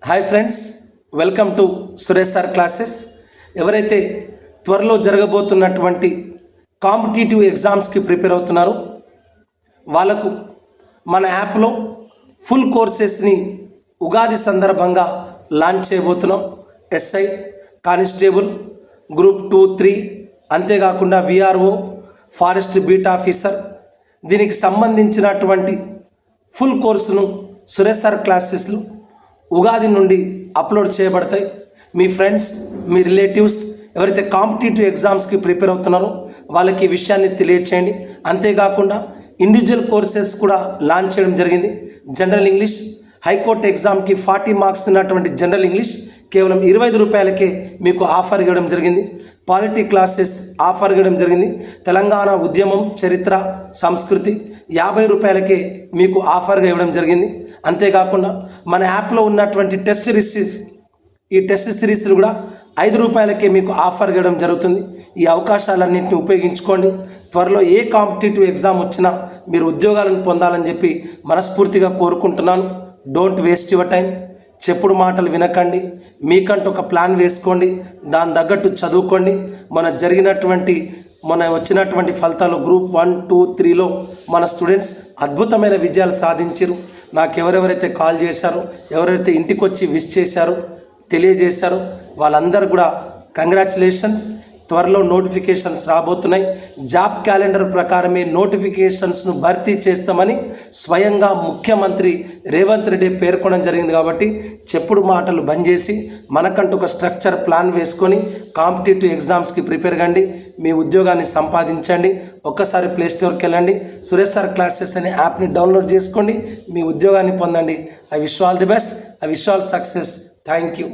Hi friends, welcome to Suresh sir classes. ఎవరైతే త్వరలో జరగబోతున్నటువంటి competitive ఎగ్జామ్స్కి ప్రిపేర్ అవుతున్నారో వాళ్ళకు మన యాప్లో ఫుల్ కోర్సెస్ని ఉగాది సందర్భంగా లాంచ్ చేయబోతున్నాం. ఎస్ఐ, కానిస్టేబుల్, గ్రూప్ 2, 3, అంతేకాకుండా విఆర్ఓ, ఫారెస్ట్ బీట్ ఆఫీసర్, దీనికి సంబంధించినటువంటి ఫుల్ కోర్సును సురేష్ సార్ క్లాసెస్లు ఉగాది నుండి అప్లోడ్ చేయబడతాయి. మీ ఫ్రెండ్స్, మీ రిలేటివ్స్ ఎవరైతే కాంపిటేటివ్ ఎగ్జామ్స్కి ప్రిపేర్ అవుతున్నారో వాళ్ళకి ఈ విషయాన్ని తెలియచేయండి. అంతేకాకుండా ఇండివిజువల్ కోర్సెస్ కూడా లాంచ్ చేయడం జరిగింది. జనరల్ ఇంగ్లీష్, హైకోర్టు ఎగ్జామ్కి 40 మార్క్స్ ఉన్నటువంటి జనరల్ ఇంగ్లీష్ కేవలం 25 రూపాయలకే మీకు ఆఫర్ ఇవ్వడం జరిగింది. పాలిటీ క్లాసెస్ ఆఫర్ ఇవ్వడం జరిగింది. తెలంగాణ ఉద్యమం, చరిత్ర, సంస్కృతి 50 రూపాయలకే మీకు ఆఫర్గా ఇవ్వడం జరిగింది. అంతేకాకుండా మన యాప్లో ఉన్నటువంటి టెస్ట్ సిరీస్లు కూడా 5 రూపాయలకే మీకు ఆఫర్ ఇవ్వడం జరుగుతుంది. ఈ అవకాశాలన్నింటినీ ఉపయోగించుకోండి. త్వరలో ఏ కాంపిటేటివ్ ఎగ్జామ్ వచ్చినా మీరు ఉద్యోగాలను పొందాలని చెప్పి మనస్ఫూర్తిగా కోరుకుంటున్నాను. Don't waste your time. చెప్పుడు మాటలు వినకండి. మీకంటూ ఒక ప్లాన్ వేసుకోండి, దాని తగ్గట్టు చదువుకోండి. మన వచ్చినటువంటి ఫలితాలు గ్రూప్ 1, 2, 3లో మన స్టూడెంట్స్ అద్భుతమైన విజయాలు సాధించారు. నాకు ఎవరెవరైతే కాల్ చేశారో, ఎవరైతే ఇంటికి వచ్చి విష్ చేశారో, తెలియజేశారో వాళ్ళందరూ కూడా కంగ్రాచులేషన్స్. త్వరలో నోటిఫికేషన్స్ రాబోతున్నాయి. జాబ్ క్యాలెండర్ ప్రకారమే నోటిఫికేషన్స్ను భర్తీ చేస్తామని స్వయంగా ముఖ్యమంత్రి రేవంత్ రెడ్డి పేర్కొనడం జరిగింది. కాబట్టి చెప్పుడు మాటలు బంద్ చేసి మనకంటూ ఒక స్ట్రక్చర్ ప్లాన్ వేసుకొని కాంపిటేటివ్ ఎగ్జామ్స్కి ప్రిపేర్ కండి. మీ ఉద్యోగాన్ని సంపాదించండి. ఒక్కసారి ప్లేస్టోర్కి వెళ్ళండి, సురేష్ సార్ క్లాసెస్ అనే యాప్ని డౌన్లోడ్ చేసుకోండి, మీ ఉద్యోగాన్ని పొందండి. I wish all the best. I wish all success. Thank you.